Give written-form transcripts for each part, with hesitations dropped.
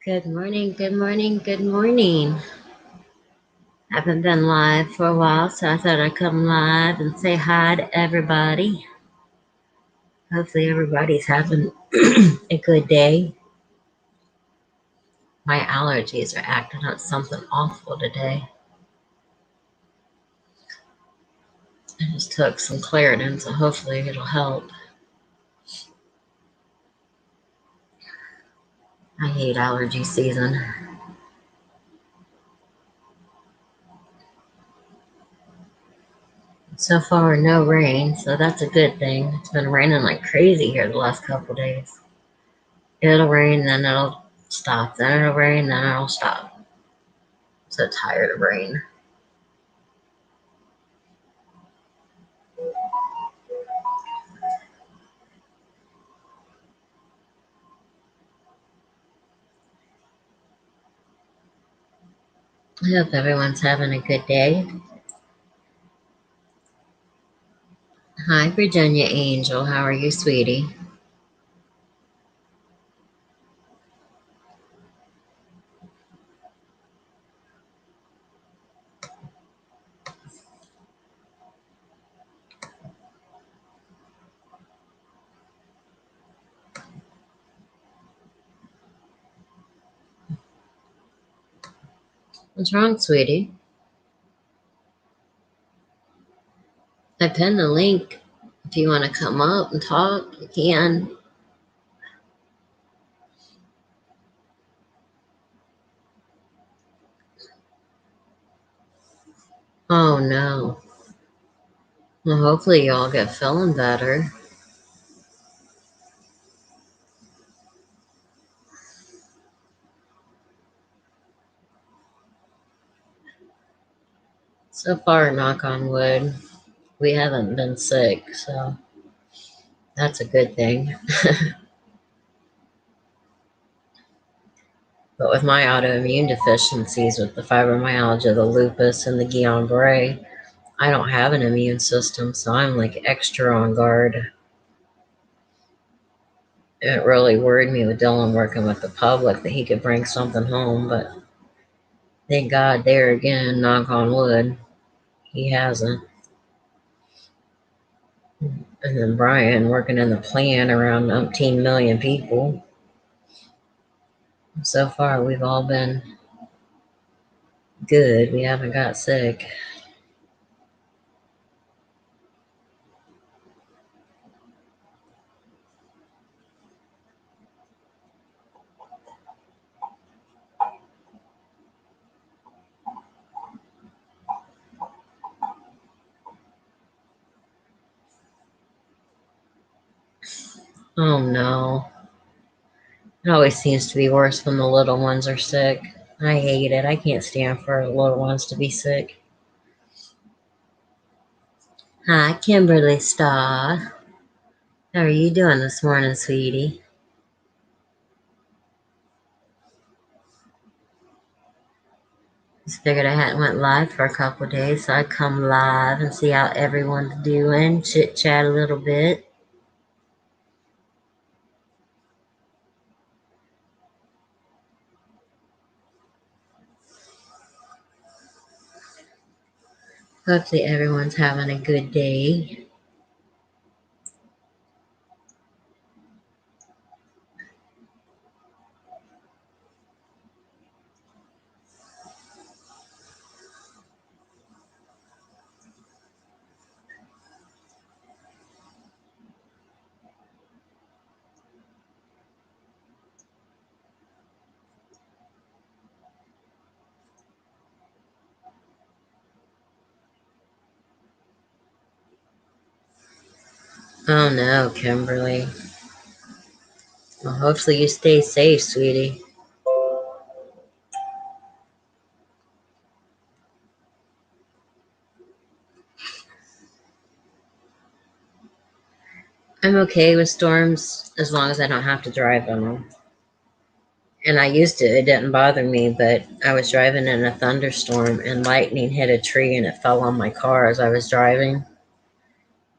Good morning, good morning, good morning. Haven't been live for a while, so I thought I'd come live and say hi to everybody. Hopefully, everybody's having a good day. My allergies are acting up something awful today. I just took some Claritin, so hopefully it'll help. I hate allergy season. So far, no rain, so that's a good thing. It's been raining like crazy here the last couple days. It'll rain, then it'll stop. Then it'll rain, then it'll stop. So tired of rain. I hope everyone's having a good day. Hi, Virginia Angel. How are you, sweetie? What's wrong, sweetie? I pinned the link. If you want to come up and talk, you can. Oh, no. Well, hopefully y'all get feeling better. So far, knock on wood, we haven't been sick, so that's a good thing. But with my autoimmune deficiencies, with the fibromyalgia, the lupus, and the Guillain-Barré, I don't have an immune system, so I'm like extra on guard. It really worried me with Dylan working with the public that he could bring something home, but thank God there again, knock on wood, he hasn't. And then Brian working in the plant around 19 million people. So far, we've all been good. We haven't got sick. Oh no. It always seems to be worse when the little ones are sick. I hate it. I can't stand for little ones to be sick. Hi, Kimberly Starr. How are you doing this morning, sweetie? Just figured I hadn't went live for a couple days, so I'd come live and see how everyone's doing, chit chat a little bit. Hopefully everyone's having a good day. Oh no, Kimberly. Well, hopefully you stay safe, sweetie. I'm okay with storms as long as I don't have to drive in them. And I used to, it didn't bother me, but I was driving in a thunderstorm and lightning hit a tree and it fell on my car as I was driving.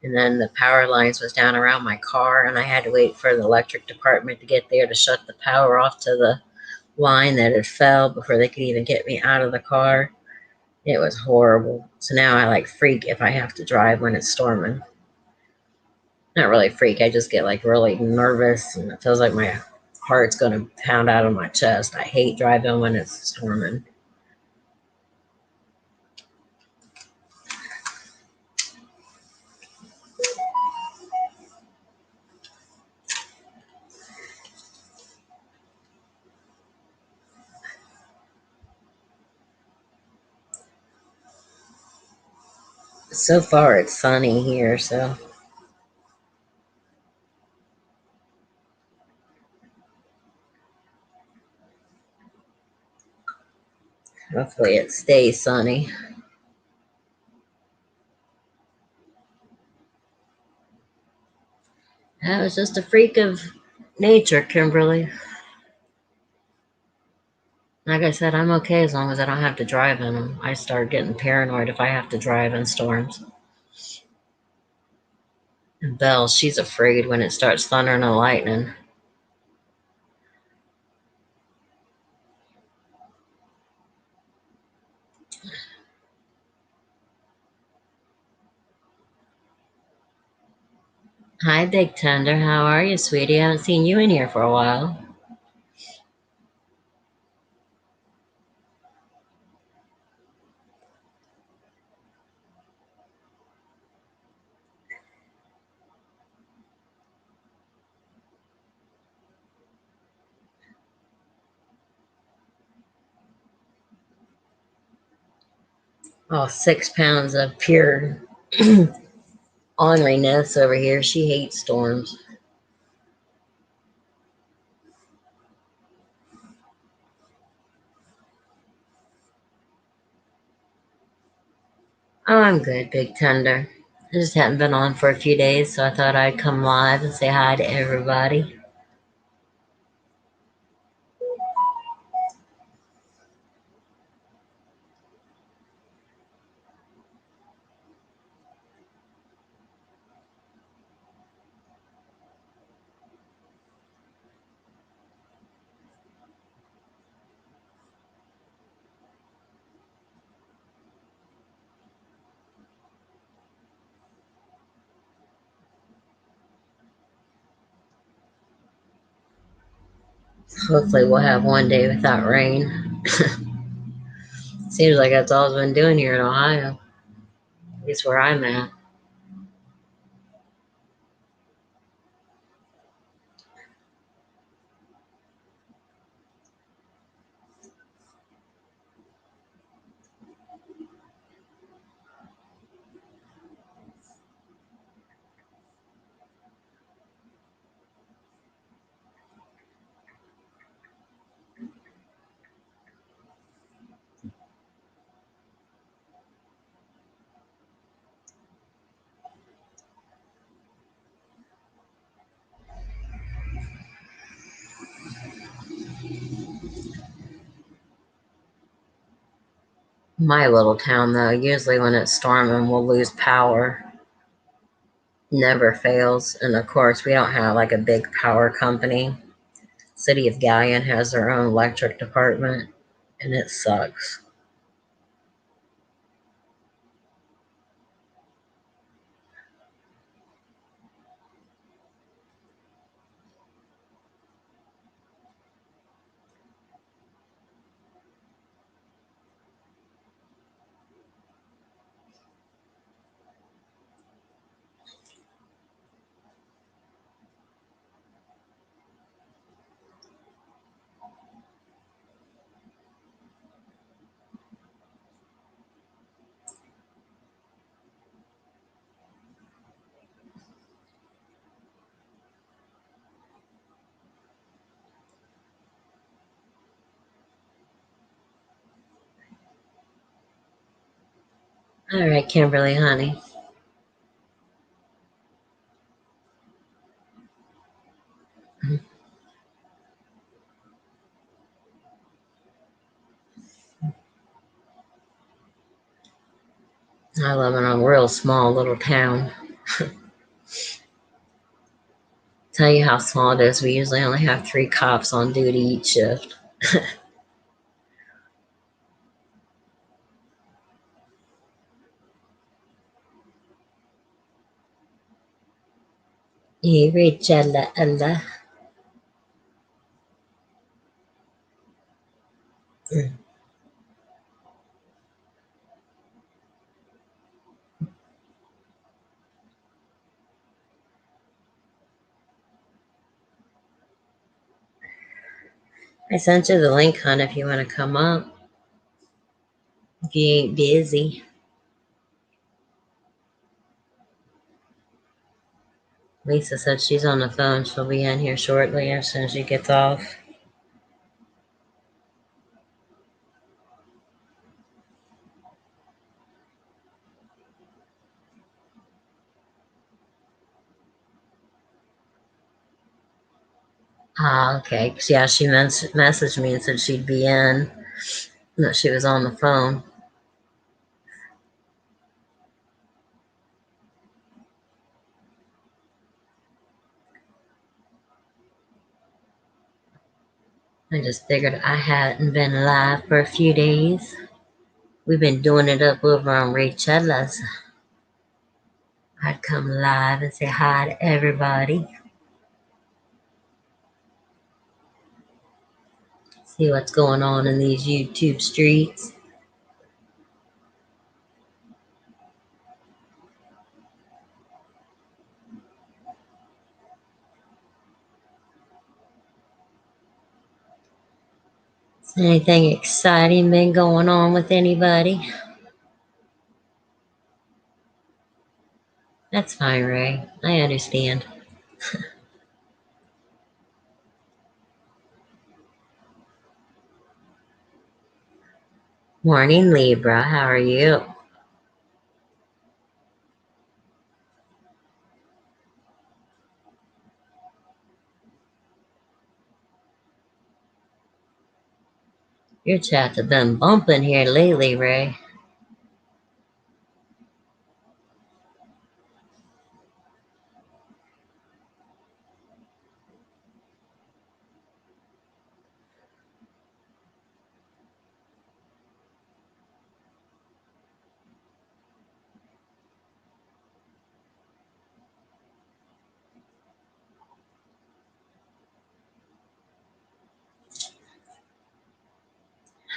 And then the power lines was down around my car and I had to wait for the electric department to get there to shut the power off to the line that had fell before they could even get me out of the car. It was horrible. So now I like freak if I have to drive when it's storming. Not really freak, I just get like really nervous and it feels like my heart's going to pound out of my chest. I hate driving when it's storming. So far it's sunny here, so hopefully it stays sunny. That was just a freak of nature, Kimberly. Like I said, I'm okay as long as I don't have to drive in them. I start getting paranoid if I have to drive in storms. And Belle, she's afraid when it starts thundering and lightning. Hi, Big Tender. How are you, sweetie? I haven't seen you in here for a while. Oh, 6 pounds of pure orneriness over here. She hates storms. Oh, I'm good, Big Tender. I just hadn't been on for a few days, so I thought I'd come live and say hi to everybody. Hopefully, we'll have one day without rain. Seems like that's all it's been doing here in Ohio, at least where I'm at. My little town, though, usually when it's storming, we'll lose power. Never fails. And of course, we don't have like a big power company. City of Galleon has their own electric department, and it sucks. All right, Kimberly, honey. I live in a real small little town. Tell you how small it is. We usually only have 3 cops on duty each shift. Rachella Allah. I sent you the link, hon, if you want to come up. If you ain't busy. Lisa said she's on the phone. She'll be in here shortly as soon as she gets off. Ah, okay. 'Cause, yeah, she messaged me and said she'd be in, and that she was on the phone. I just figured I hadn't been live for a few days. We've been doing it up over on Rachella's. I'd come live and say hi to everybody. See what's going on in these YouTube streets. Is anything exciting been going on with anybody? That's fine, Ray. I understand. Morning, Libra. How are you? Your chats have been bumping here lately, Ray.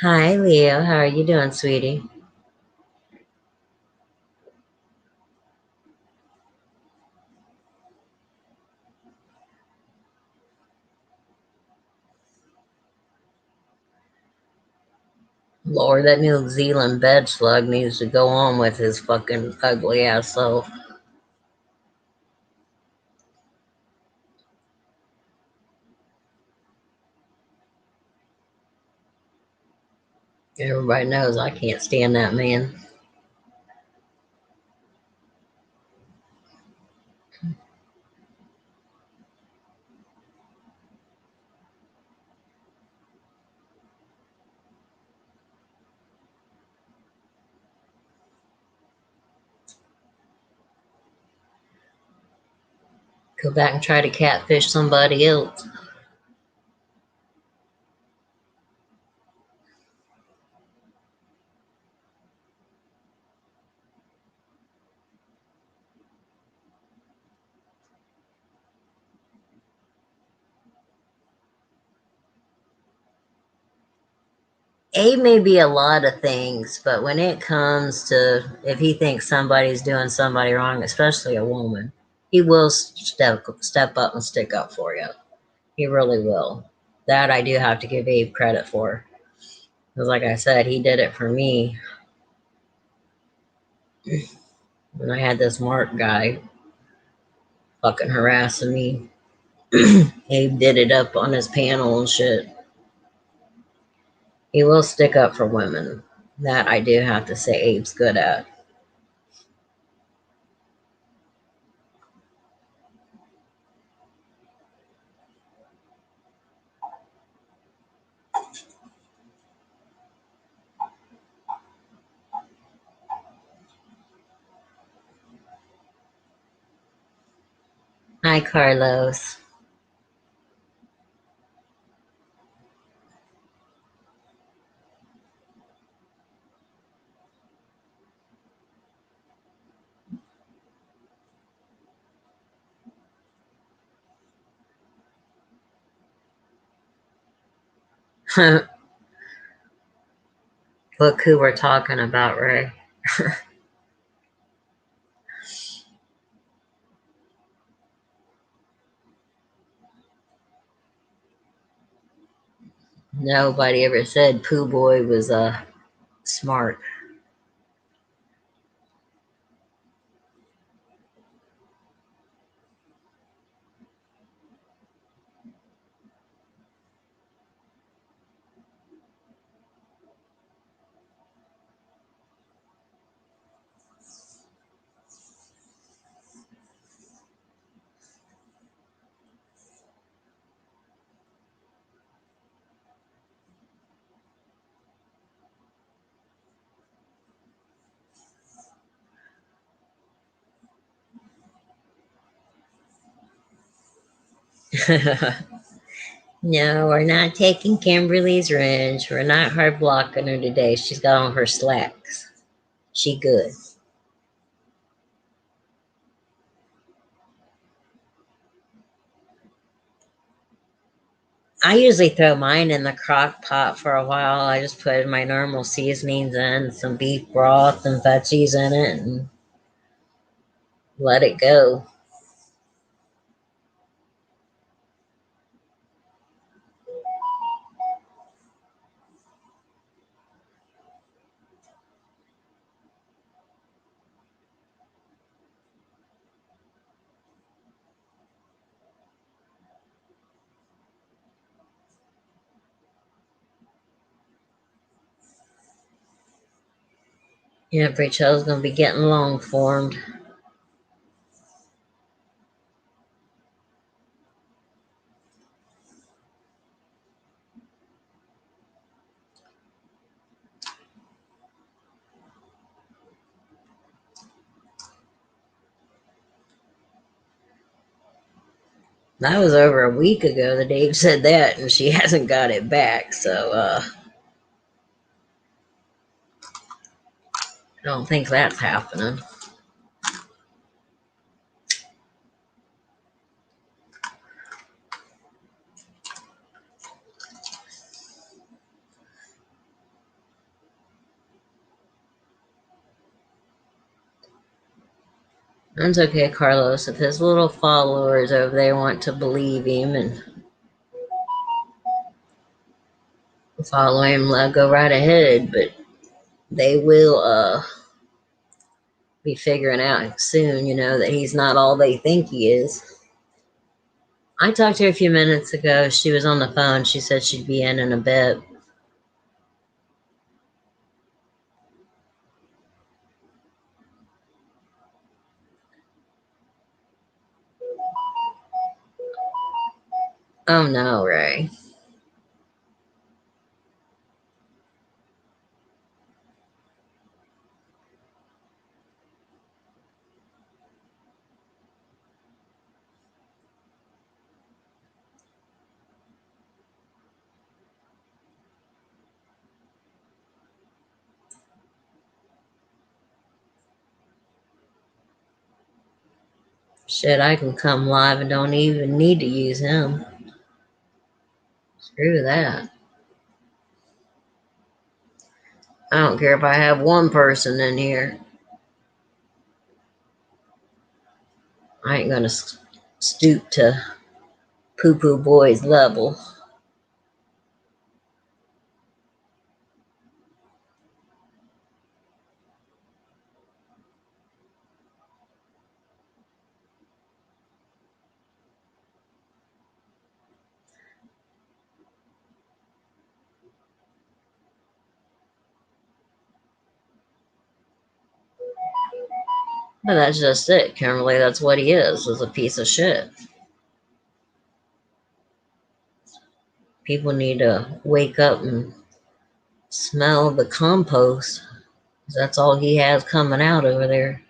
Hi, Leo. How are you doing, sweetie? Lord, that New Zealand bed slug needs to go on with his fucking ugly ass self. Everybody knows I can't stand that man. Go back and try to catfish somebody else. Abe may be a lot of things, but when it comes to if he thinks somebody's doing somebody wrong, especially a woman, he will step up and stick up for you. He really will. That I do have to give Abe credit for. Because, like I said, he did it for me when I had this Mark guy fucking harassing me. Abe did it up on his panel and shit. He will stick up for women. That I do have to say Abe's good at. Hi, Carlos. Look who we're talking about, Ray. Nobody ever said Pooh Boy was smart. No, we're not taking Kimberly's wrench. We're not hard blocking her today. She's got on her slacks. She good. I usually throw mine in the crock pot for a while. I just put my normal seasonings in, some beef broth and veggies in it, and let it go. Yeah, Rachel's gonna be getting long formed. That was over a week ago that Dave said that, and she hasn't got it back. So I don't think that's happening. That's okay, Carlos. If his little followers over there want to believe him and follow him, let go right ahead. But they will be figuring out soon, that he's not all they think he is. I talked to her a few minutes ago. She was on the phone. She said she'd be in a bit. Oh no, Ray. Shit, I can come live and don't even need to use him. Screw that. I don't care if I have one person in here. I ain't gonna stoop to Poo Poo Boy's level. But that's just it, Kimberly. That's what he is a piece of shit. People need to wake up and smell the compost. That's all he has coming out over there.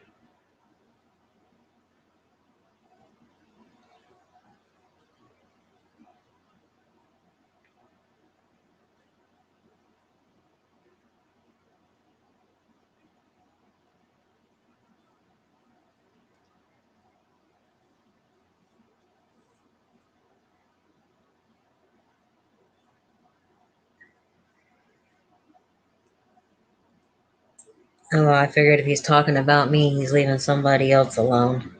Oh, I figured if he's talking about me, he's leaving somebody else alone.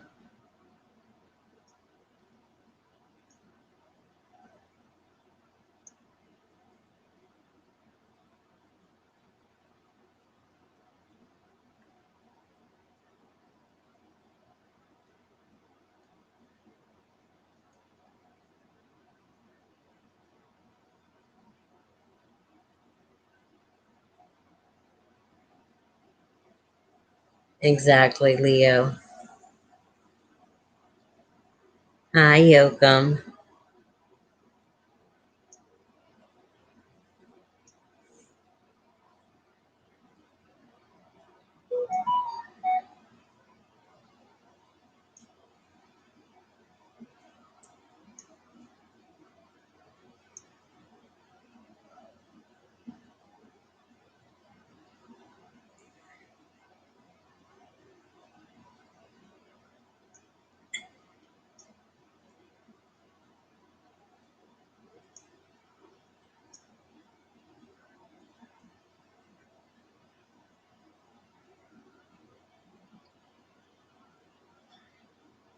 Exactly, Leo. Hi, Yokum.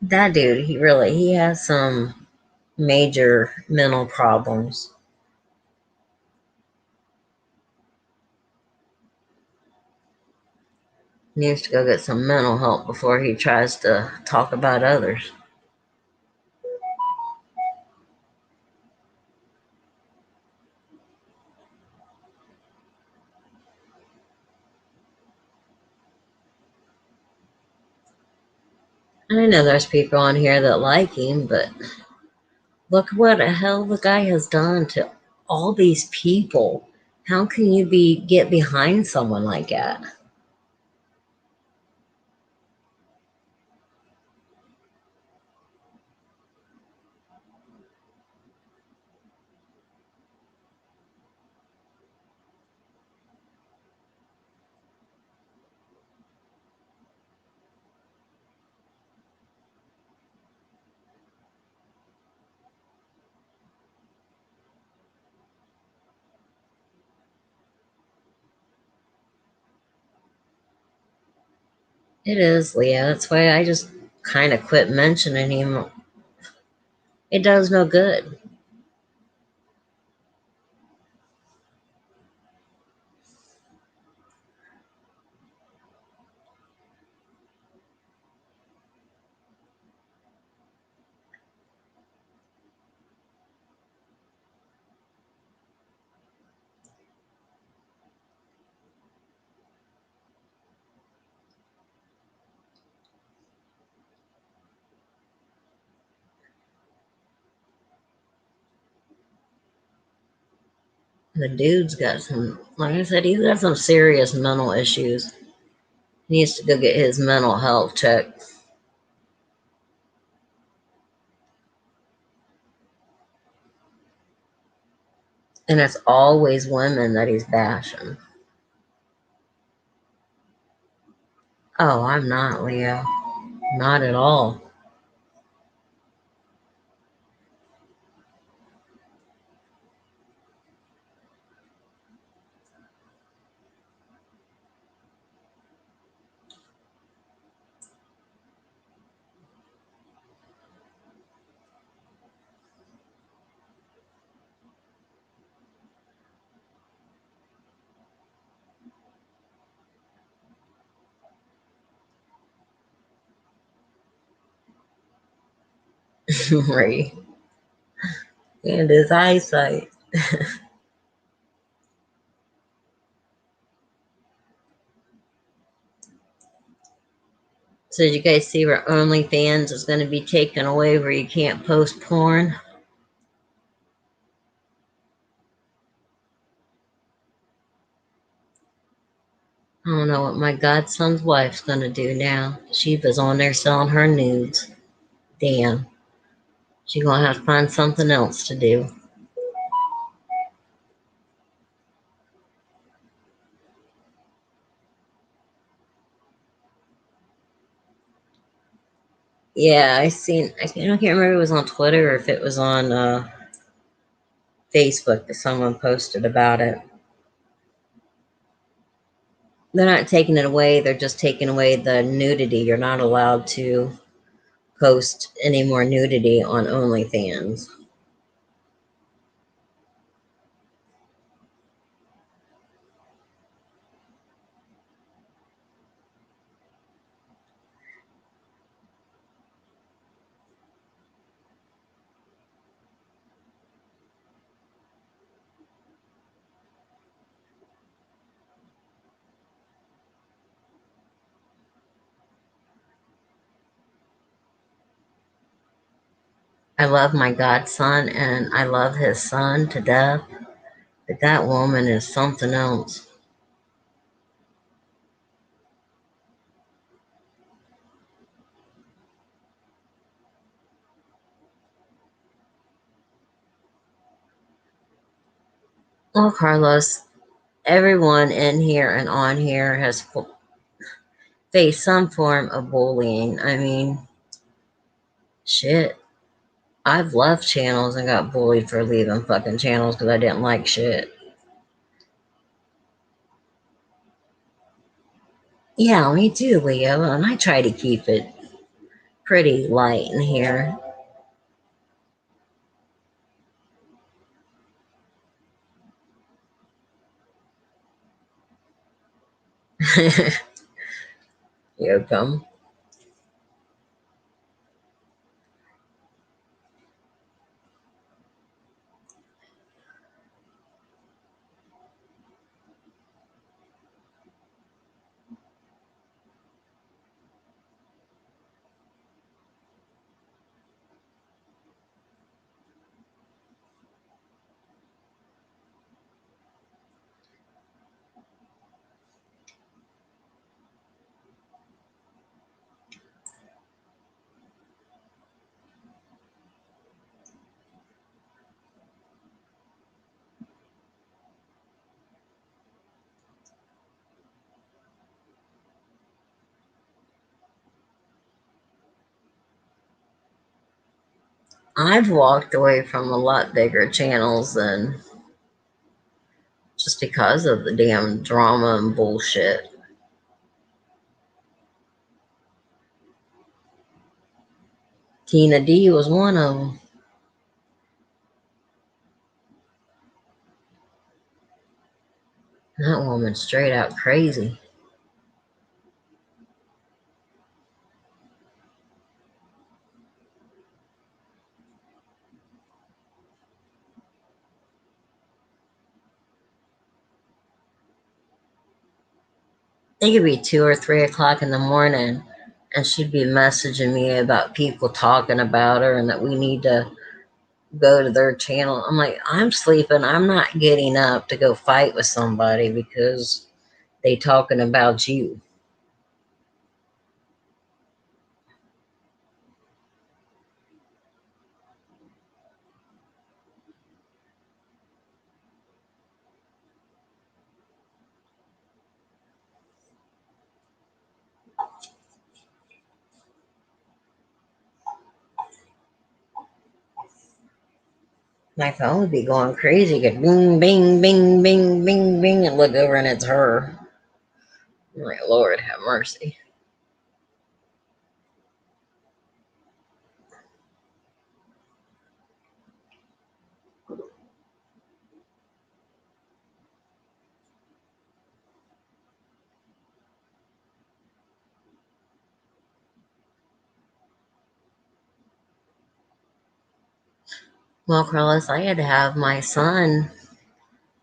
That dude, he has some major mental problems. He needs to go get some mental help before he tries to talk about others. I know there's people on here that like him, but look what the hell the guy has done to all these people. How can you get behind someone like that? It is, Leah. That's why I just kind of quit mentioning him. It does no good. The dude's got some, like I said, he's got some serious mental issues. He needs to go get his mental health checked. And it's always women that he's bashing. Oh, I'm not, Leo. Not at all. Right. And his eyesight. So did you guys see where OnlyFans is going to be taken away where you can't post porn? I don't know what my godson's wife's going to do now. She was on there selling her nudes. Damn. She going to have to find something else to do. Yeah, I can't remember if it was on Twitter or if it was on Facebook that someone posted about it. They're not taking it away. They're just taking away the nudity. You're not allowed to post any more nudity on OnlyFans. I love my godson and I love his son to death, but that woman is something else. Well, Carlos, everyone in here and on here has faced some form of bullying. I mean, shit. I've left channels and got bullied for leaving fucking channels because I didn't like shit. Yeah, me too, Leo, and I try to keep it pretty light in here. You come. I've walked away from a lot bigger channels than just because of the damn drama and bullshit. Tina D was one of them. That woman's straight out crazy. It could be 2 or 3 o'clock in the morning, and she'd be messaging me about people talking about her and that we need to go to their channel. I'm like, I'm sleeping. I'm not getting up to go fight with somebody because they talking about you. My phone would be going crazy. Get bing, bing, bing, bing, bing, bing, and look over and it's her. I'm like, Lord, have mercy. Well, Carlos, I had to have my son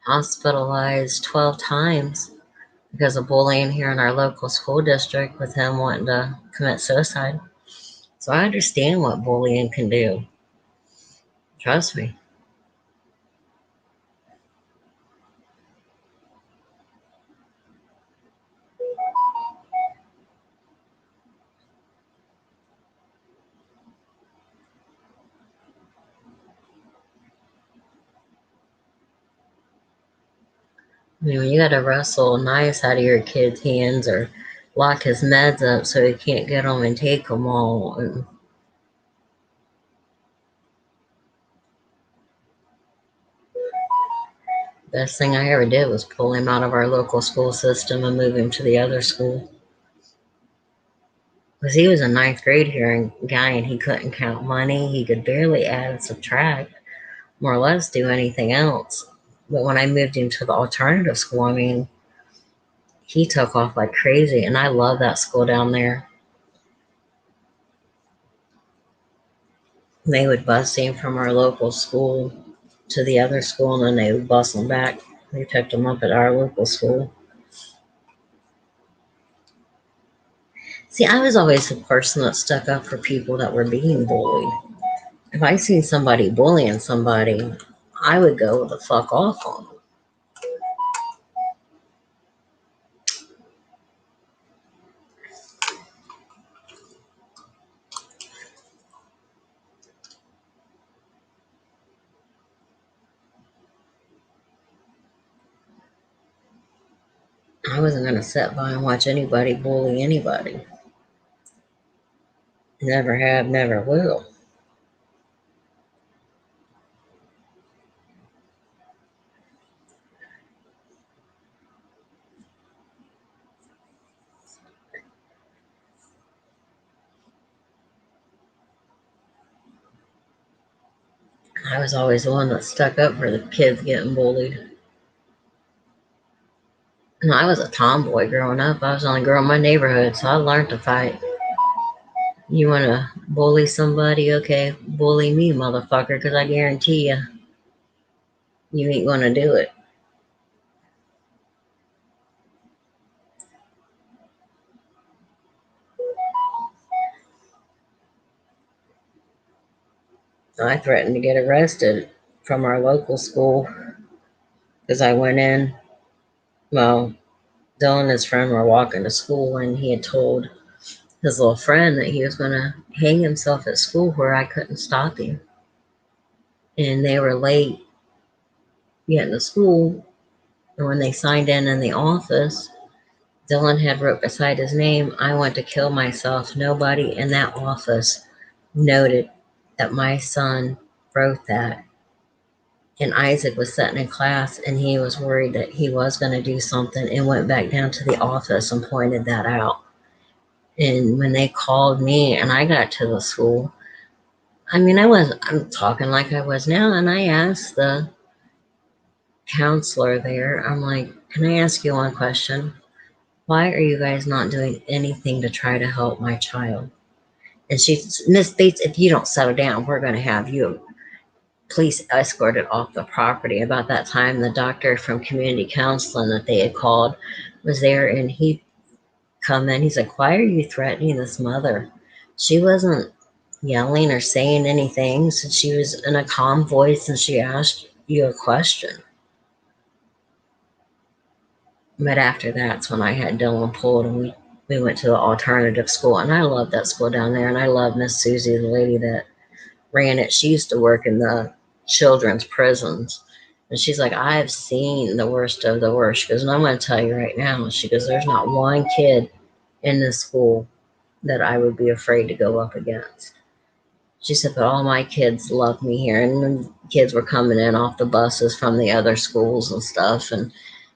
hospitalized 12 times because of bullying here in our local school district with him wanting to commit suicide. So I understand what bullying can do. Trust me. You know, you got to wrestle knives out of your kid's hands or lock his meds up so he can't get them and take them all. And Best thing I ever did was pull him out of our local school system and move him to the other school. Because he was a ninth grade hearing guy and he couldn't count money. He could barely add and subtract, more or less do anything else. But when I moved him to the alternative school, I mean, he took off like crazy. And I love that school down there. They would bus him from our local school to the other school and then they would bus him back. They picked him up at our local school. See, I was always the person that stuck up for people that were being bullied. If I seen somebody bullying somebody, I would go the fuck off on them. I wasn't going to sit by and watch anybody bully anybody. Never have, never will. I was always the one that stuck up for the kids getting bullied. And I was a tomboy growing up. I was the only girl in my neighborhood, so I learned to fight. You want to bully somebody? Okay, bully me, motherfucker, because I guarantee you ain't going to do it. I threatened to get arrested from our local school because I went in. Well, Dylan and his friend were walking to school, and he had told his little friend that he was going to hang himself at school where I couldn't stop him. And they were late getting to school. And when they signed in the office, Dylan had wrote beside his name, "I want to kill myself." Nobody in that office noted that my son wrote that. And Isaac was sitting in class and he was worried that he was going to do something and went back down to the office and pointed that out. And when they called me and I got to the school, I mean, I'm talking like I was now. And I asked the counselor there, I'm like, can I ask you one question? Why are you guys not doing anything to try to help my child? And she said, Miss Bates, if you don't settle down, we're going to have you police escorted off the property. About that time, the doctor from community counseling that they had called was there and he come in. He's like, why are you threatening this mother? She wasn't yelling or saying anything. So she was in a calm voice and she asked you a question. But after that's when I had Dylan pulled and we went to the alternative school. And I love that school down there. And I love Miss Susie, the lady that ran it. She used to work in the children's prisons. And she's like, I've seen the worst of the worst. She goes, and I'm going to tell you right now. She goes, there's not one kid in this school that I would be afraid to go up against. She said, but all my kids love me here. And the kids were coming in off the buses from the other schools and stuff. And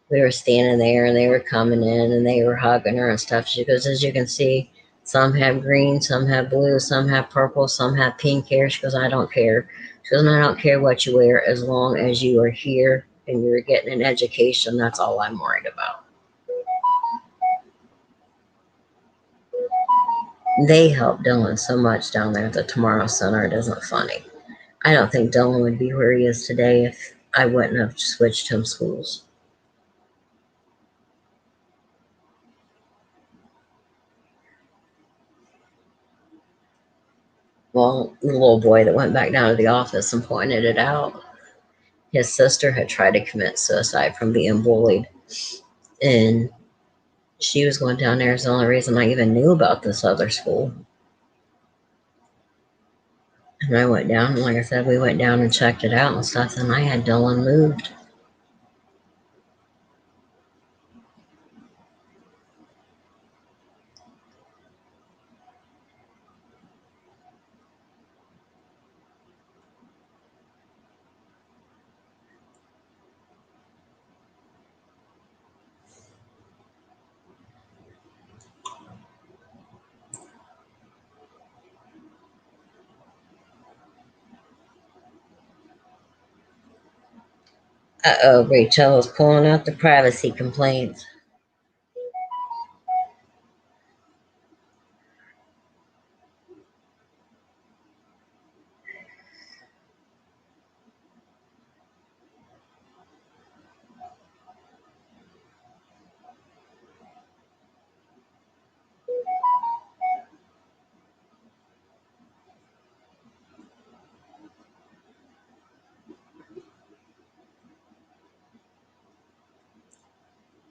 we were standing there and they were coming in and they were hugging her and stuff. She goes, as you can see, some have green, some have blue, some have purple, some have pink hair. She goes, I don't care. She goes, and I don't care what you wear as long as you are here and you're getting an education. That's all I'm worried about. They helped Dylan so much down there at the Tomorrow Center. It isn't funny. I don't think Dylan would be where he is today if I wouldn't have switched him schools. Well, the little boy that went back down to the office and pointed it out, his sister had tried to commit suicide from being bullied. And she was going down there is the only reason I even knew about this other school. And I went down, and like I said, we went down and checked it out and stuff, and I had Dylan moved. Uh-oh, Rachel is pulling out the privacy complaints.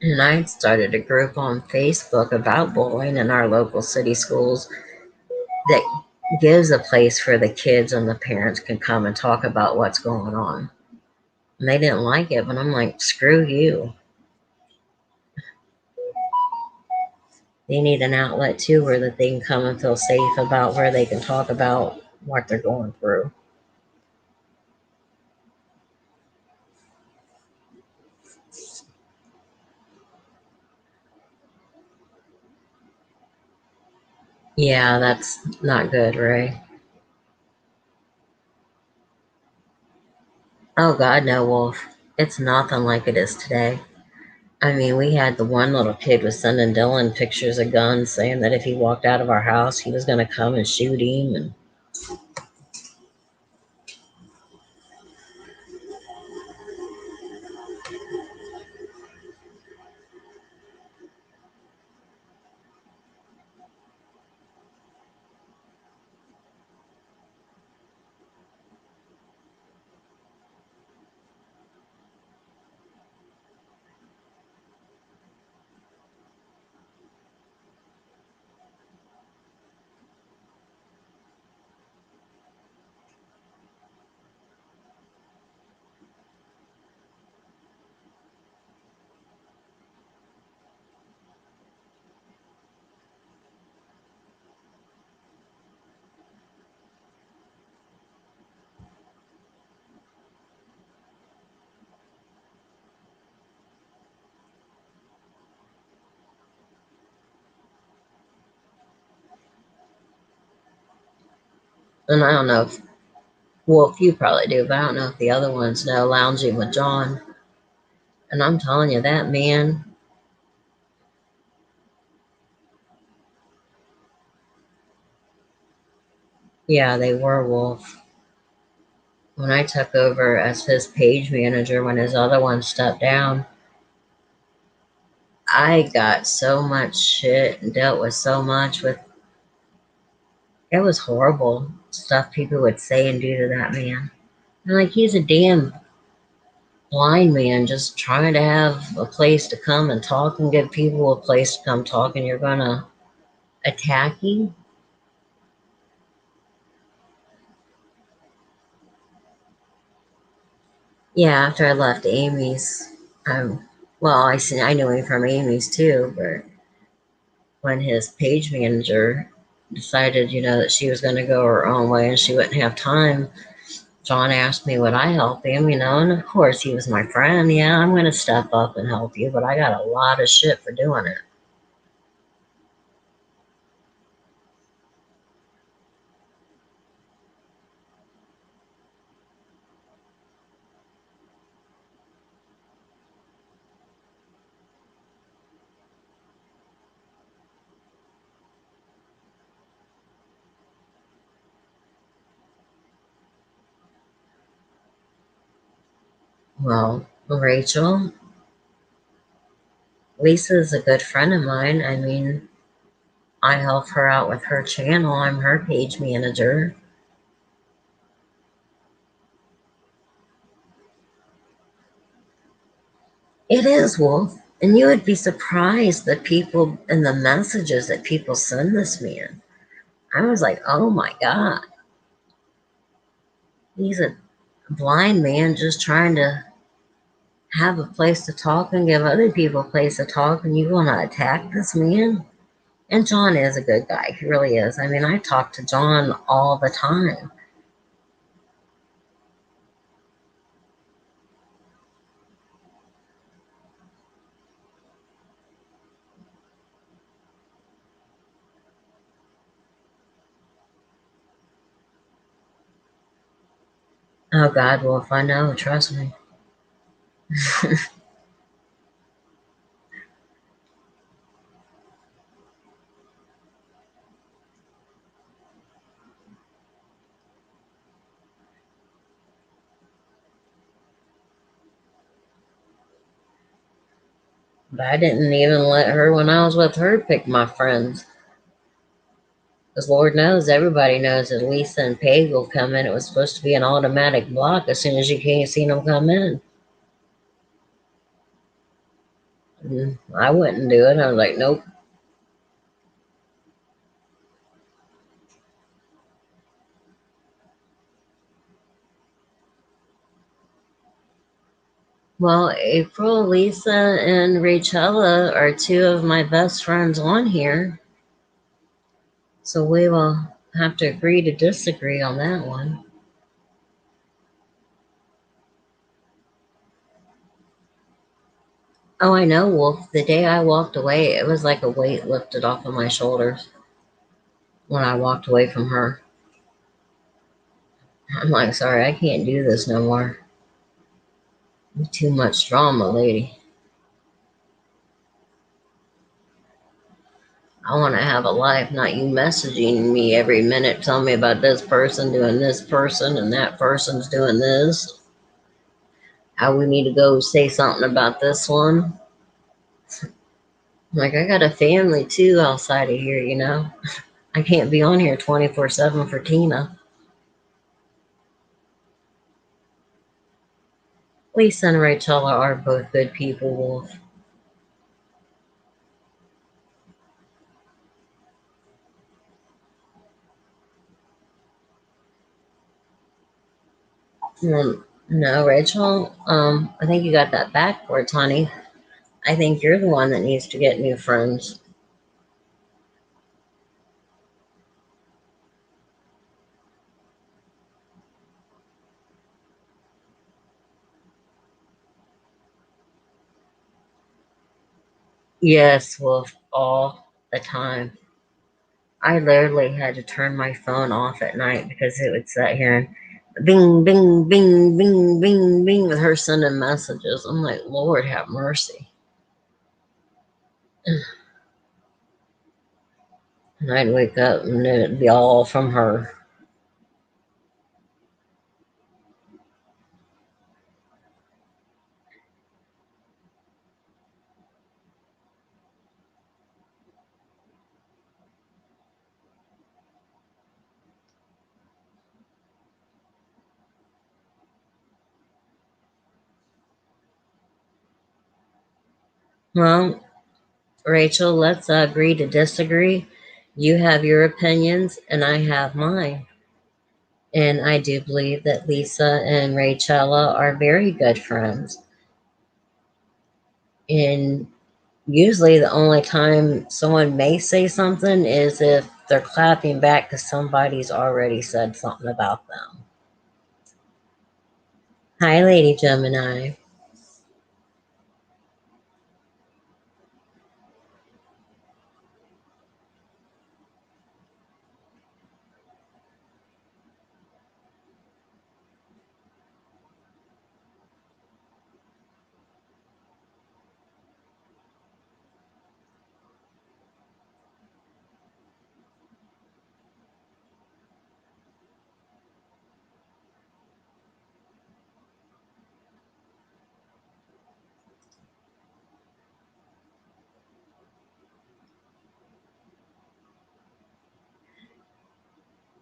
And I started a group on Facebook about bullying in our local city schools that gives a place for the kids and the parents can come and talk about what's going on. And they didn't like it, but I'm like, screw you. They need an outlet too where that they can come and feel safe about where they can talk about what they're going through. Yeah, that's not good, Ray. Oh God, no, Wolf. It's nothing like it is today. I mean, we had the one little kid was sending Dylan pictures of guns saying that if he walked out of our house, he was going to come and shoot him. And I don't know if, Wolf, you probably do, but I don't know if the other ones know Lounging with John. And I'm telling you, that man, yeah, they were Wolf. When I took over as his page manager, when his other one stepped down, I got so much shit and dealt with so much with it was horrible stuff people would say and do to that man. And like he's a damn blind man just trying to have a place to come and talk and give people a place to come talk and you're gonna attack him. Yeah, after I left Amy's, well, I knew him from Amy's too, but when his page manager decided, that she was going to go her own way and she wouldn't have time, John asked me would I help him, and of course he was my friend. Yeah, I'm going to step up and help you, but I got a lot of shit for doing it. Well, Rachel, Lisa is a good friend of mine. I mean, I help her out with her channel. I'm her page manager. It is, Wolf. And you would be surprised the people and the messages that people send this man. I was like, oh my God. He's a blind man just trying to have a place to talk and give other people a place to talk, and you want to attack this man? And John is a good guy. He really is. I mean, I talk to John all the time. Oh, God, Wolf, I know. Trust me. But I didn't even let her, when I was with her, pick my friends. Because Lord knows, everybody knows that Lisa and Paige will come in. It was supposed to be an automatic block as soon as you can't see them come in. And I wouldn't do it. I was like, nope. Well, April, Lisa, and Rachella are two of my best friends on here. So we will have to agree to disagree on that one. Oh, I know, Wolf. The day I walked away, it was like a weight lifted off of my shoulders when I walked away from her. I'm like, sorry, I can't do this no more. Too much drama, lady. I want to have a life, not you messaging me every minute, telling me about this person doing this person and that person's doing this. How we need to go say something about this one. Like, I got a family too outside of here, you know? I can't be on here 24/7 for Tina. Lisa and Rachel are both good people, Wolf. No, Rachel, I think you got that backwards, honey. I think you're the one that needs to get new friends. Yes, Wolf, all the time. I literally had to turn my phone off at night because it would sit here and bing, bing, bing, bing, bing, bing with her sending messages. I'm like, Lord have mercy. And I'd wake up and it'd be all from her. Well, Rachel, let's agree to disagree. You have your opinions and I have mine. And I do believe that Lisa and Rachella are very good friends. And usually the only time someone may say something is if they're clapping back because somebody's already said something about them. Hi, Lady Gemini.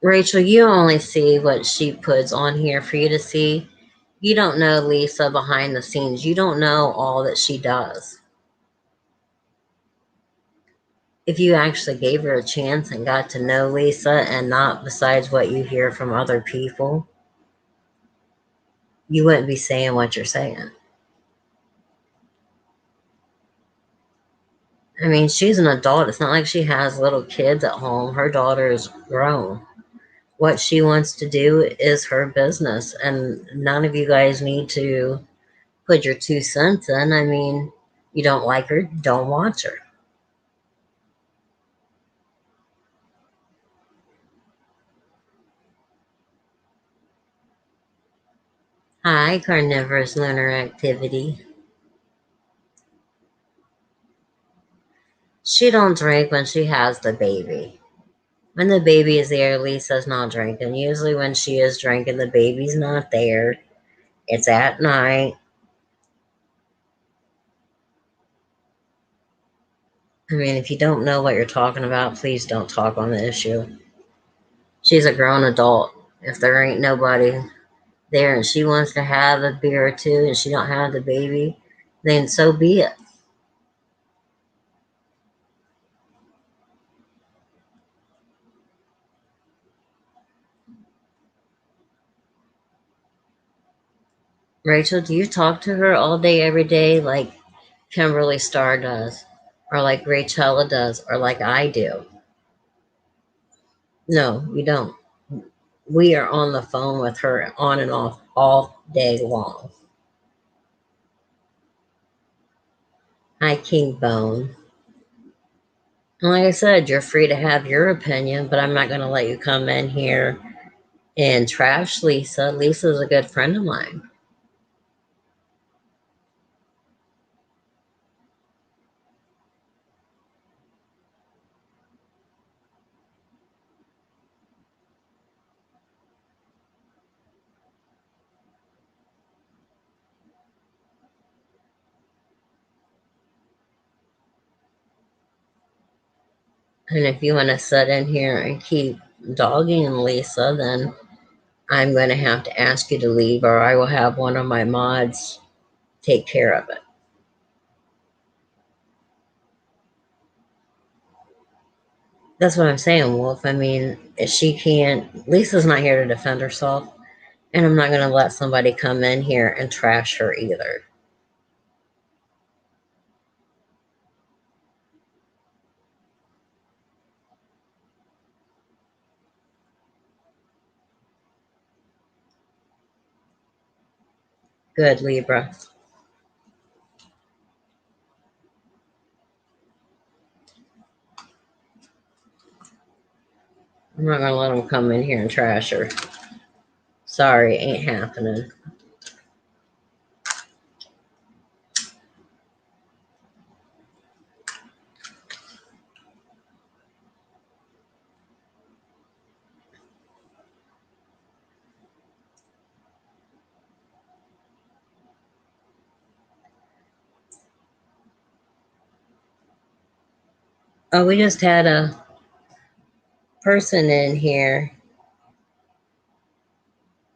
Rachel, you only see what she puts on here for you to see. You don't know Lisa behind the scenes. You don't know all that she does. If you actually gave her a chance and got to know Lisa and not besides what you hear from other people, you wouldn't be saying what you're saying. I mean, she's an adult. It's not like she has little kids at home. Her daughter is grown. What she wants to do is her business, and none of you guys need to put your 2 cents in. I mean, you don't like her, don't watch her. Hi, carnivorous lunar activity. She don't drink when she has the baby. When the baby is there, Lisa's not drinking. Usually when she is drinking, the baby's not there. It's at night. I mean, if you don't know what you're talking about, please don't talk on the issue. She's a grown adult. If there ain't nobody there and she wants to have a beer or two and she don't have the baby, then so be it. Rachel, do you talk to her all day, every day, like Kimberly Starr does, or like Rachella does, or like I do? No, you don't. We are on the phone with her on and off all day long. Hi, King Bone. And like I said, you're free to have your opinion, but I'm not going to let you come in here and trash Lisa. Lisa's a good friend of mine. And if you want to sit in here and keep dogging Lisa, then I'm going to have to ask you to leave, or I will have one of my mods take care of it. That's what I'm saying, Wolf. I mean, if she can't, Lisa's not here to defend herself, and I'm not going to let somebody come in here and trash her either. Good, Libra. I'm not going to let them come in here and trash her. Sorry, ain't happening. Oh, we just had a person in here,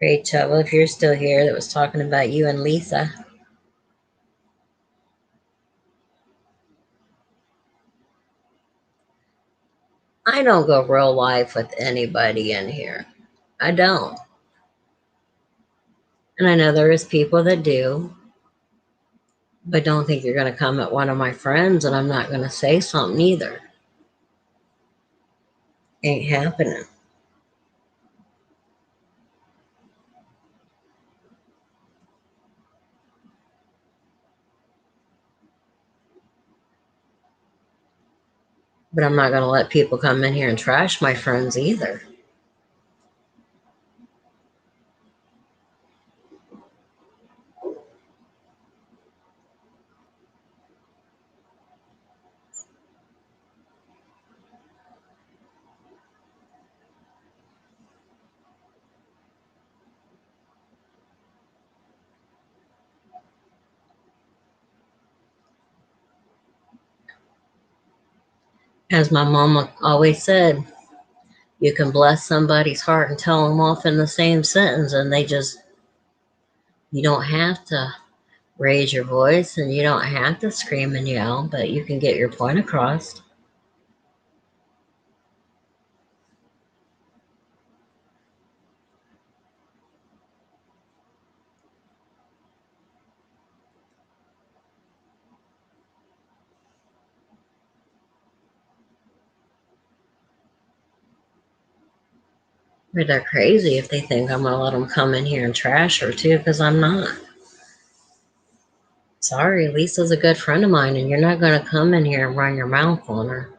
Rachel, if you're still here, that was talking about you and Lisa. I don't go real life with anybody in here. I don't. And I know there is people that do, but don't think you're going to come at one of my friends and I'm not going to say something either. Ain't happening. But I'm not going to let people come in here and trash my friends either. As my mama always said, you can bless somebody's heart and tell them off in the same sentence, and you don't have to raise your voice and you don't have to scream and yell, but you can get your point across. But they're crazy if they think I'm going to let them come in here and trash her too, because I'm not. Sorry, Lisa's a good friend of mine, and you're not going to come in here and run your mouth on her.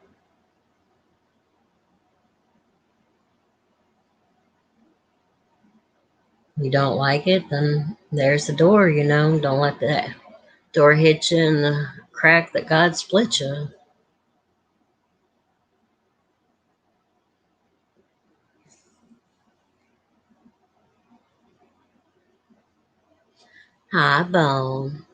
You don't like it, then there's the door, Don't let that door hit you in the crack that God split you. Hi, Bone.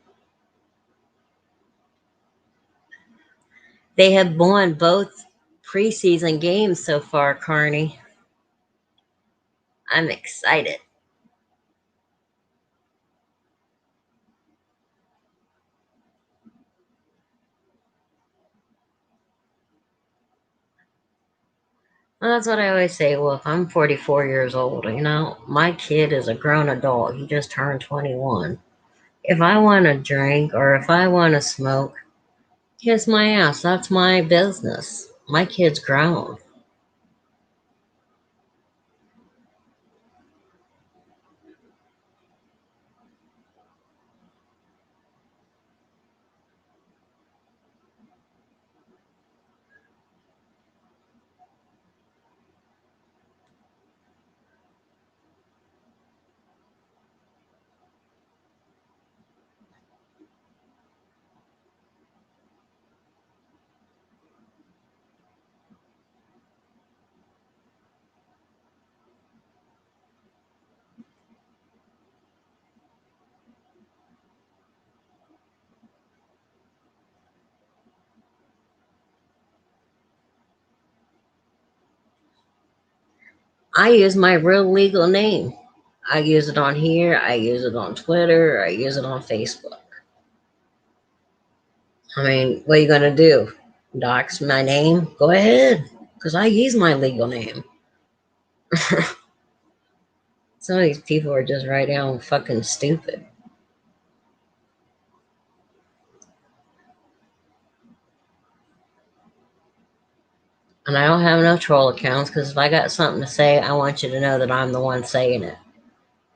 They have won both preseason games so far, Carney. I'm excited. Well, that's what I always say. Look, I'm 44 years old. My kid is a grown adult. He just turned 21. If I want to drink or if I want to smoke, kiss my ass. That's my business. My kid's grown. I use my real legal name. I use it on here. I use it on Twitter. I use it on Facebook. I mean, what are you going to do? Dox my name? Go ahead. Because I use my legal name. Some of these people are just right down fucking stupid. And I don't have no troll accounts because if I got something to say, I want you to know that I'm the one saying it.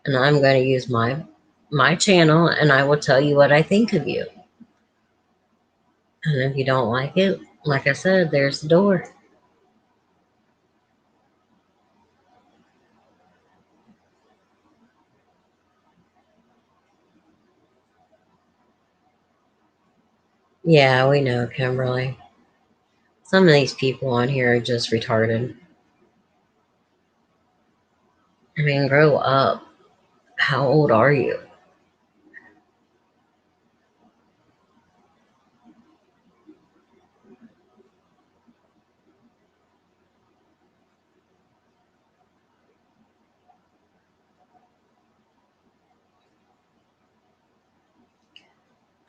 And I'm going to use my channel and I will tell you what I think of you. And if you don't like it, like I said, there's the door. Yeah, we know, Kimberly. Some of these people on here are just retarded. I mean, grow up. How old are you?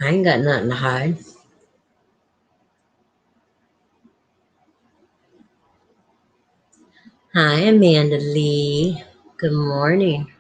I ain't got nothing to hide. Hi, Amanda Lee. Good morning.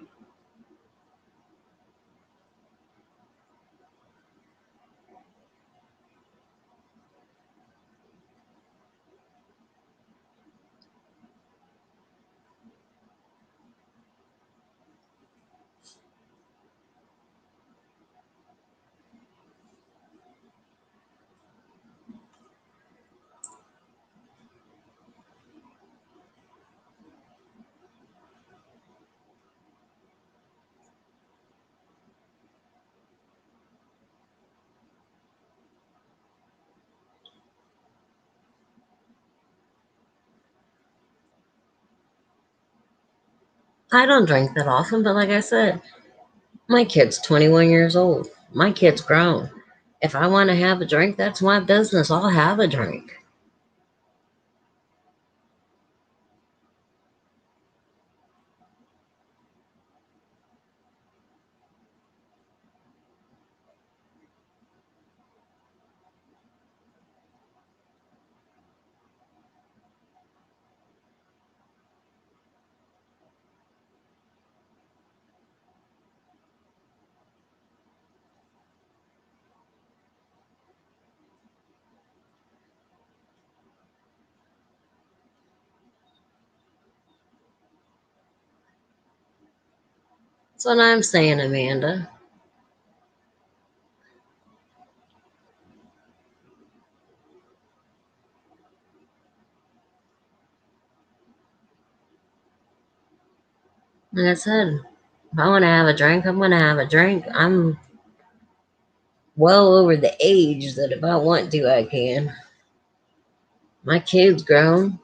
I don't drink that often, but like I said, my kid's 21 years old. My kid's grown. If I want to have a drink, that's my business. I'll have a drink. That's what I'm saying, Amanda. Like I said, If I want to have a drink, I'm going to have a drink. I'm well over the age that if I want to, I can. My kid's grown.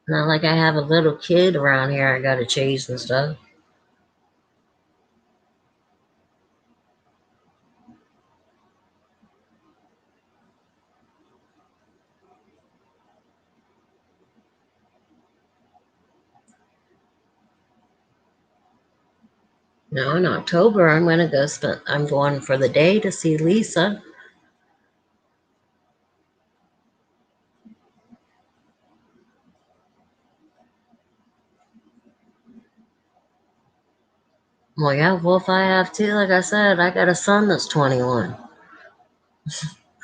Not like I have a little kid around here I got to chase and stuff. No, in October, I'm going to go spend, I'm going for the day to see Lisa. Well, yeah, well, if I have to, like I said, I got a son that's 21.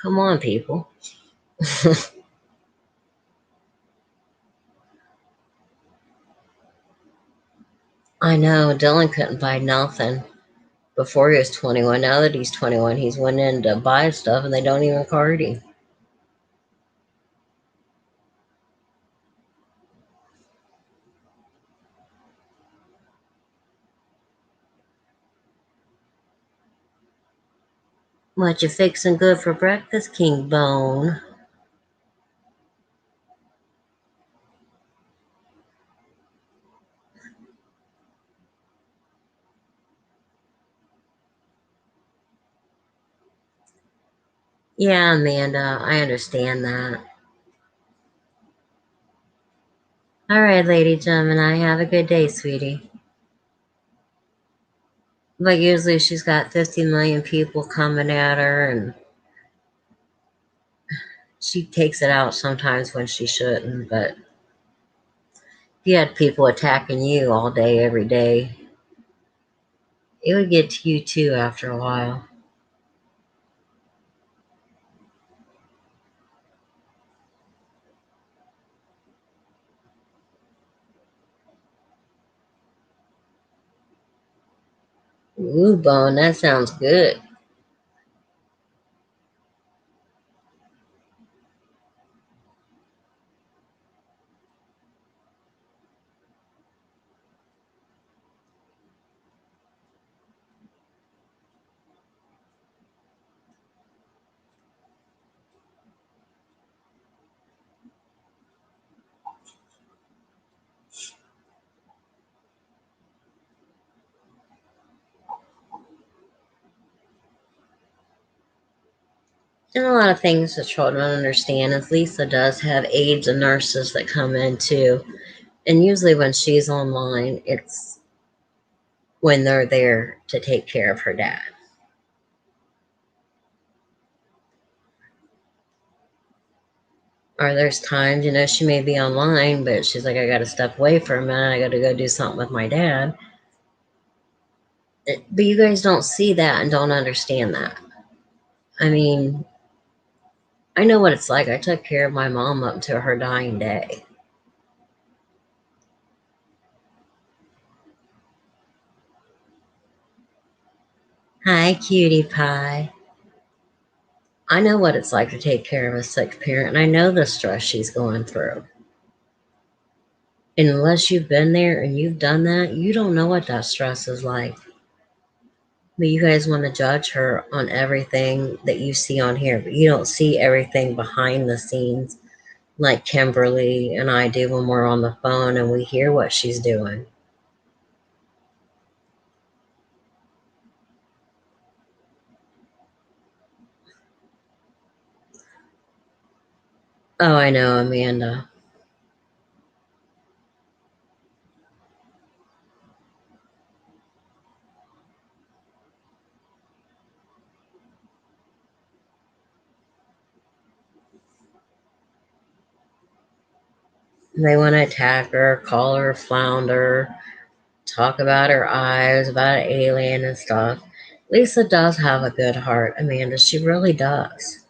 Come on, people. I know, Dylan couldn't buy nothing before he was 21. Now that he's 21, he's went in to buy stuff and they don't even card him. What you fixing good for breakfast, King Bone? Yeah, Amanda, I understand that. All right, Lady Gemini, have a good day, sweetie. But usually she's got 50 million people coming at her, and she takes it out sometimes when she shouldn't. But if you had people attacking you all day, every day, it would get to you too after a while. Ooh, Bone, that sounds good. And a lot of things that children don't understand is Lisa does have aides and nurses that come in too. And usually when she's online, it's when they're there to take care of her dad. Or there's times, she may be online, but she's like, I got to step away for a minute. I got to go do something with my dad. But you guys don't see that and don't understand that. I mean, I know what it's like. I took care of my mom up to her dying day. Hi, cutie pie. I know what it's like to take care of a sick parent, and I know the stress she's going through. And unless you've been there and you've done that, you don't know what that stress is like. But you guys want to judge her on everything that you see on here, but you don't see everything behind the scenes like Kimberly and I do when we're on the phone and we hear what she's doing. Oh, I know, Amanda. They want to attack her, call her a flounder, talk about her eyes, about an alien and stuff. Lisa does have a good heart, Amanda. She really does.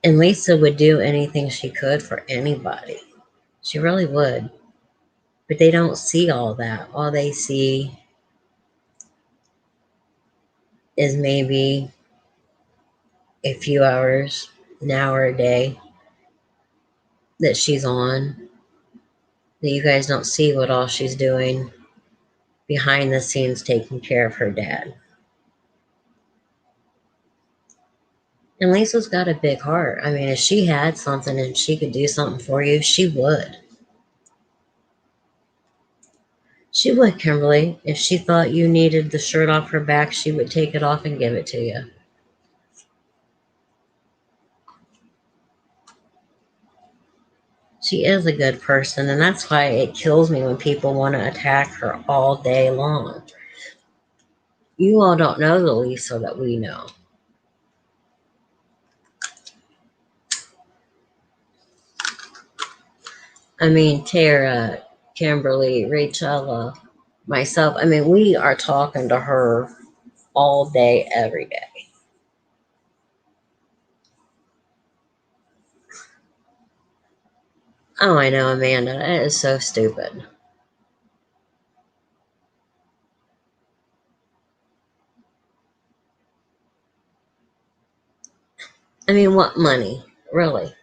And Lisa would do anything she could for anybody. She really would. But they don't see all that. All they see is maybe a few hours, an hour a day that she's on. that you guys don't see what all she's doing behind the scenes taking care of her dad. And Lisa's got a big heart. I mean, if she had something and she could do something for you, she would. She would, Kimberly. If she thought you needed the shirt off her back, she would take it off and give it to you. She is a good person, and that's why it kills me when people want to attack her all day long. You all don't know the Lisa that we know. I mean, Tara, Kimberly, Rachella, myself. I mean, we are talking to her all day, every day. Oh, I know, Amanda. That is so stupid. I mean, what money? Really?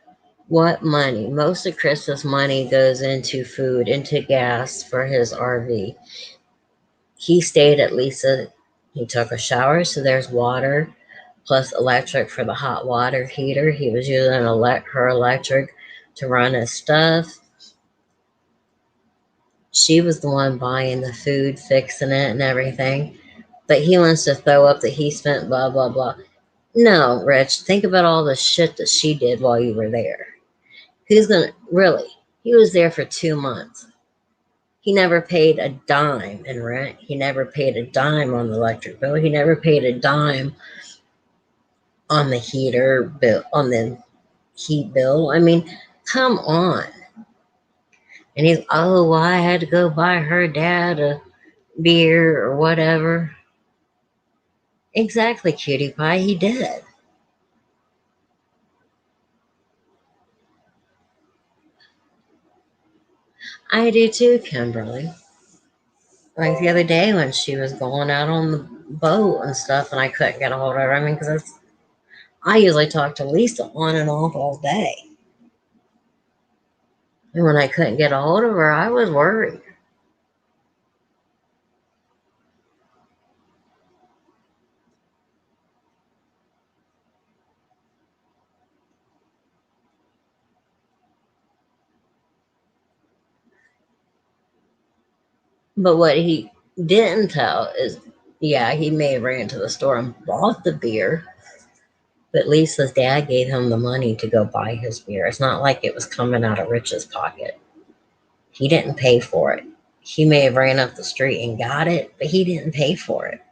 What money? Most of Chris's money goes into food, into gas for his RV. He stayed at Lisa. He took a shower, so there's water, plus electric for the hot water heater. He was using her electric to run his stuff. She was the one buying the food, fixing it, and everything. But he wants to throw up that he spent blah, blah, blah. No, Rich, think about all the shit that she did while you were there. Who's gonna, really? He was there for 2 months. He never paid a dime in rent. He never paid a dime on the electric bill. He never paid a dime on the heater bill, on the heat bill. I mean, come on. And he's, oh, well, I had to go buy her dad a beer or whatever. Exactly, cutie pie, he did. I do too, Kimberly. Like the other day when she was going out on the boat and stuff, and I couldn't get a hold of her. I mean, because I usually talk to Lisa on and off all day. And when I couldn't get a hold of her, I was worried. But what he didn't tell is, yeah, he may have ran to the store and bought the beer, but Lisa's dad gave him the money to go buy his beer. It's not like it was coming out of Rich's pocket. He didn't pay for it. He may have ran up the street and got it, but he didn't pay for it.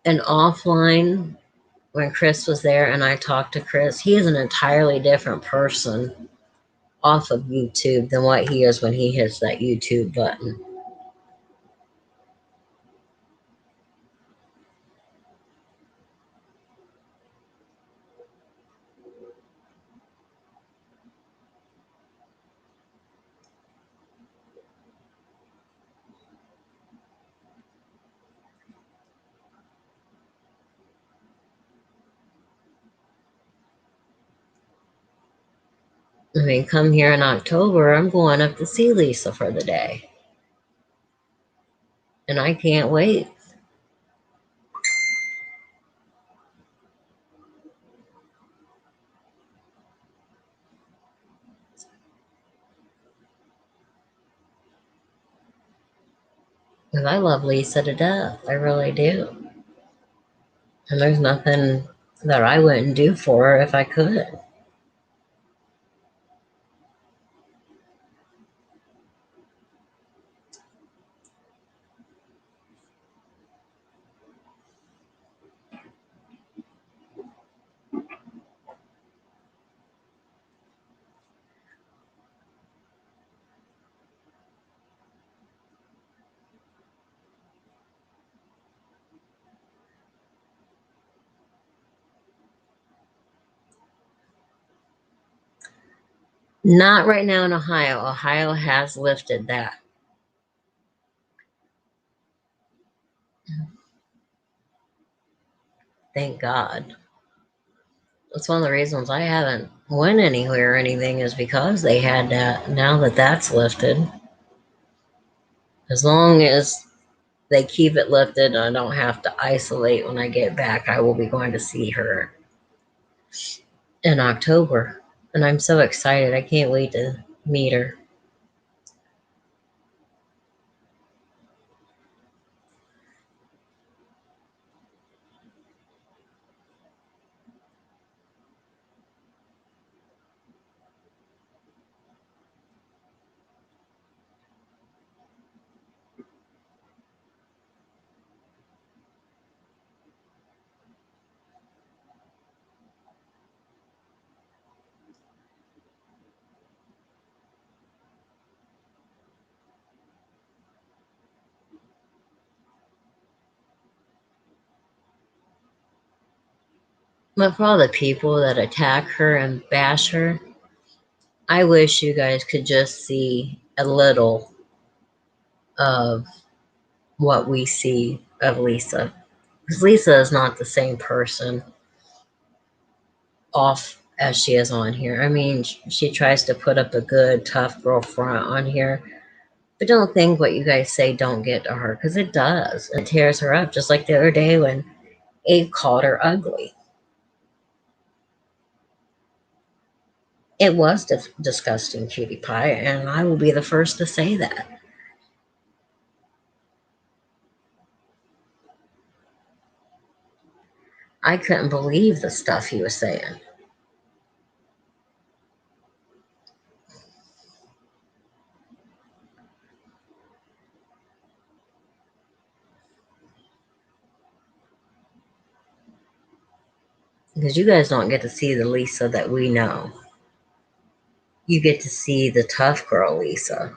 And offline, when Chris was there and I talked to Chris, he is an entirely different person off of YouTube than what he is when he hits that YouTube button. I mean, come here in October, I'm going up to see Lisa for the day. And I can't wait. Because I love Lisa to death. I really do. And there's nothing that I wouldn't do for her if I could. Not right now in Ohio. Ohio has lifted that. Thank God. That's one of the reasons I haven't went anywhere or anything is because they had that. Now that that's lifted, as long as they keep it lifted and I don't have to isolate when I get back, I will be going to see her in October. And I'm so excited. I can't wait to meet her. But for all the people that attack her and bash her, I wish you guys could just see a little of what we see of Lisa. Because Lisa is not the same person off as she is on here. I mean, she tries to put up a good, tough girl front on here. But don't think what you guys say don't get to her, because it does. It tears her up, just like the other day when Abe called her ugly. It was disgusting, cutie pie, and I will be the first to say that. I couldn't believe the stuff he was saying. Because you guys don't get to see the Lisa that we know. You get to see the tough girl Lisa,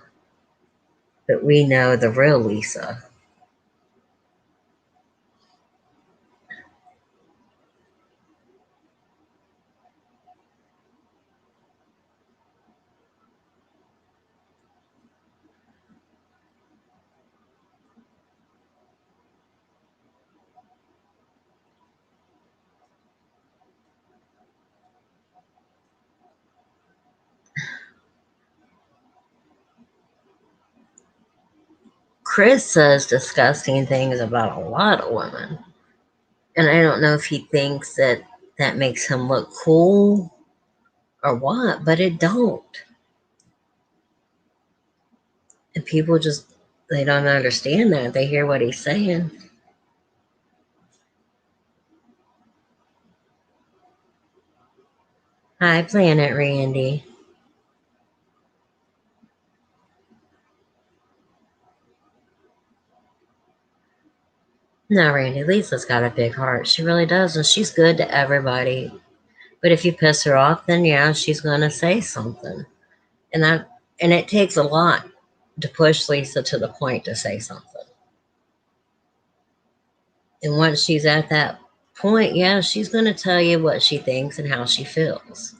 but we know the real Lisa. Chris says disgusting things about a lot of women. And I don't know if he thinks that that makes him look cool or what, but it don't. And people just, they don't understand that. They hear what he's saying. Hi, Planet Randy. No, Randy, Lisa's got a big heart. She really does, and she's good to everybody. But if you piss her off, then yeah, she's gonna say something. And that and it takes a lot to push Lisa to the point to say something. And once she's at that point, yeah, she's gonna tell you what she thinks and how she feels.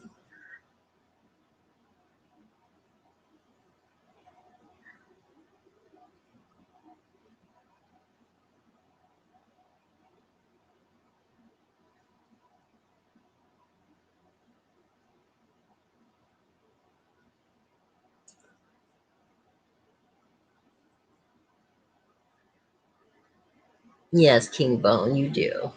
Yes, King Bone, you do.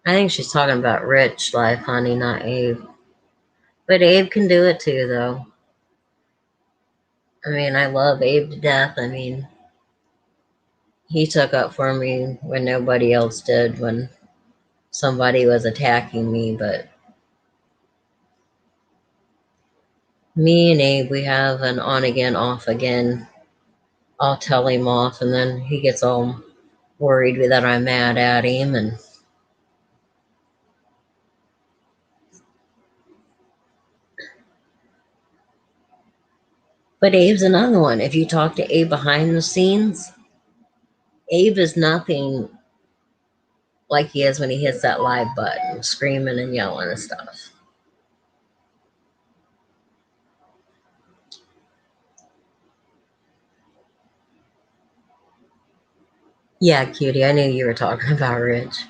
I think she's talking about Rich life, honey, not Abe. But Abe can do it too, though. I mean, I love Abe to death. I mean, he took up for me when nobody else did, when somebody was attacking me. But me and Abe, we have an on again, off again. I'll tell him off, and then he gets all worried that I'm mad at him. And but Abe's another one. If you talk to Abe behind the scenes, Abe is nothing like he is when he hits that live button, screaming and yelling and stuff. Yeah, cutie, I knew you were talking about Rich.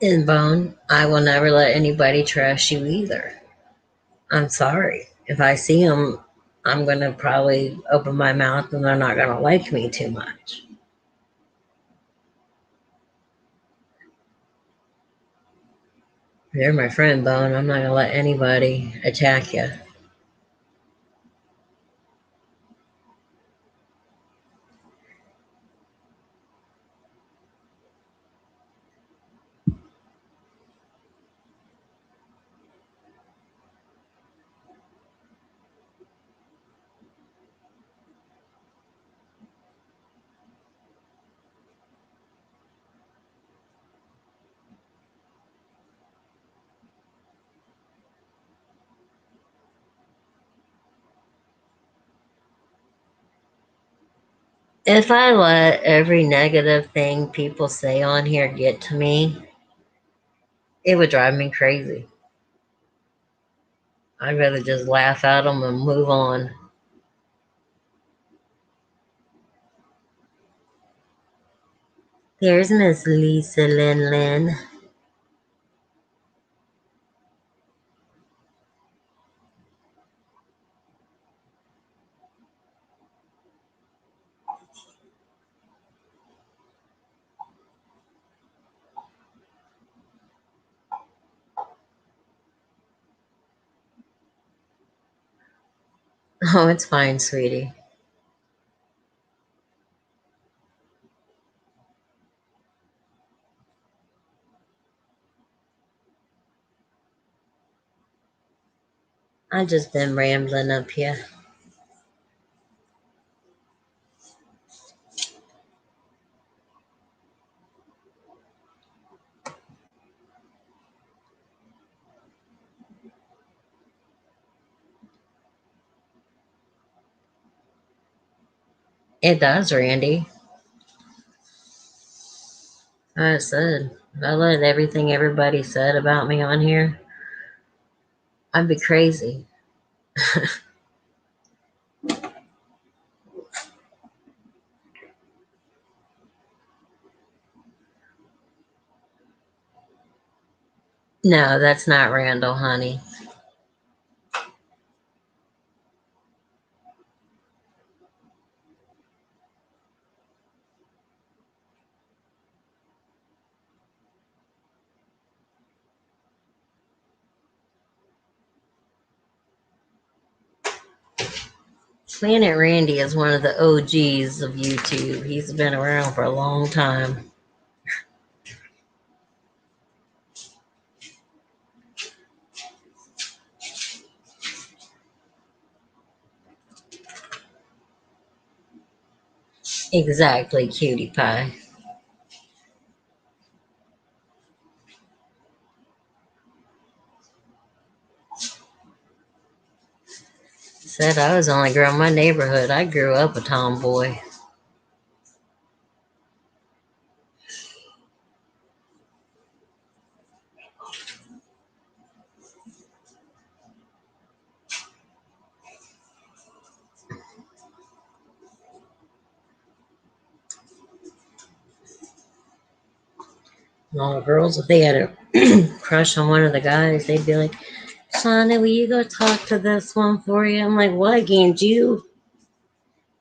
And Bone, I will never let anybody trash you either. I'm sorry. If I see them, I'm going to probably open my mouth and they're not going to like me too much. You're my friend, Bone. I'm not going to let anybody attack you. If I let every negative thing people say on here get to me, it would drive me crazy. I'd rather just laugh at them and move on. There's Miss Lisa Lin Lin. Oh, it's fine, sweetie. I've just been rambling up here. It does, Randy. I said, if I let everything everybody said about me on here, I'd be crazy. No, that's not Randall, honey. Planet Randy is one of the OGs of YouTube. He's been around for a long time. Exactly, cutie pie. Said I was the only girl in my neighborhood. I grew up a tomboy. And all the girls, if they had a crush on one of the guys, they'd be like, Shauna, will you go talk to this one for you? I'm like, what, can't you?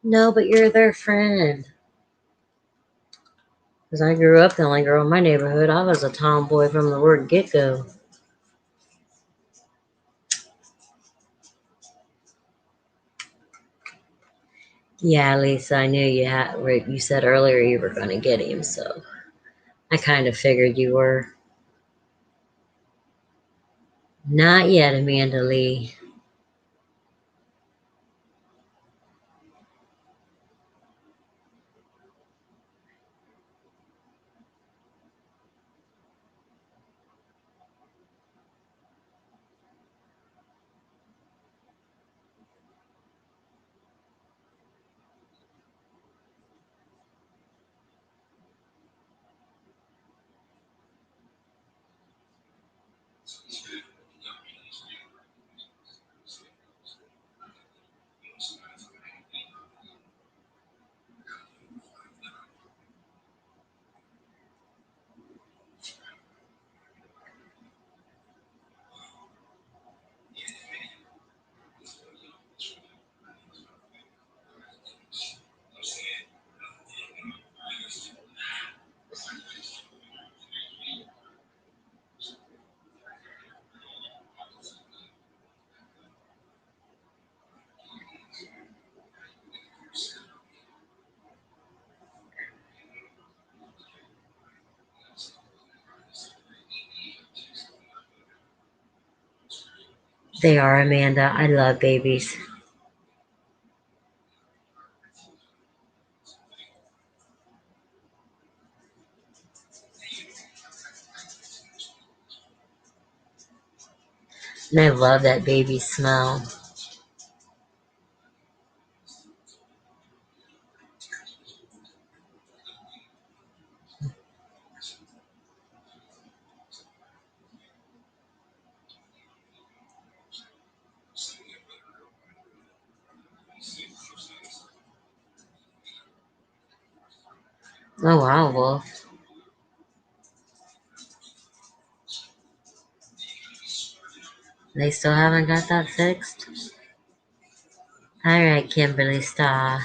No, but you're their friend. Because I grew up the only girl in my neighborhood. I was a tomboy from the word get go. Yeah, Lisa, I knew you said earlier you were going to get him, so I kind of figured you were. Not yet, Amanda Lee. They are, Amanda. I love babies. And I love that baby smell. Oh, wow, Wolf. They still haven't got that fixed? All right, Kimberly Star.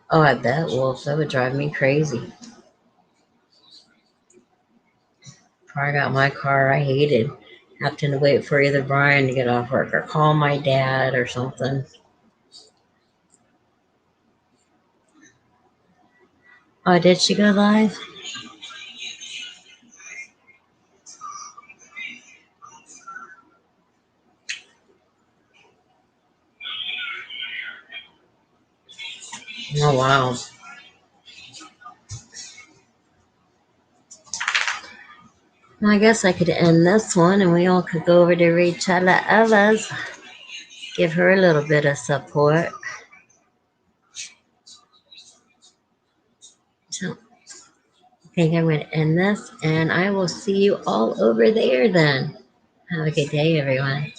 Oh, I bet, Wolf. That would drive me crazy. Before I got my car, I hated having to wait for either Brian to get off work or call my dad or something. Oh, did she go live? Oh, wow. Well, I guess I could end this one and we all could go over to Rachel Ella's. Give her a little bit of support. So I think I'm going to end this and I will see you all over there then. Have a good day, everyone.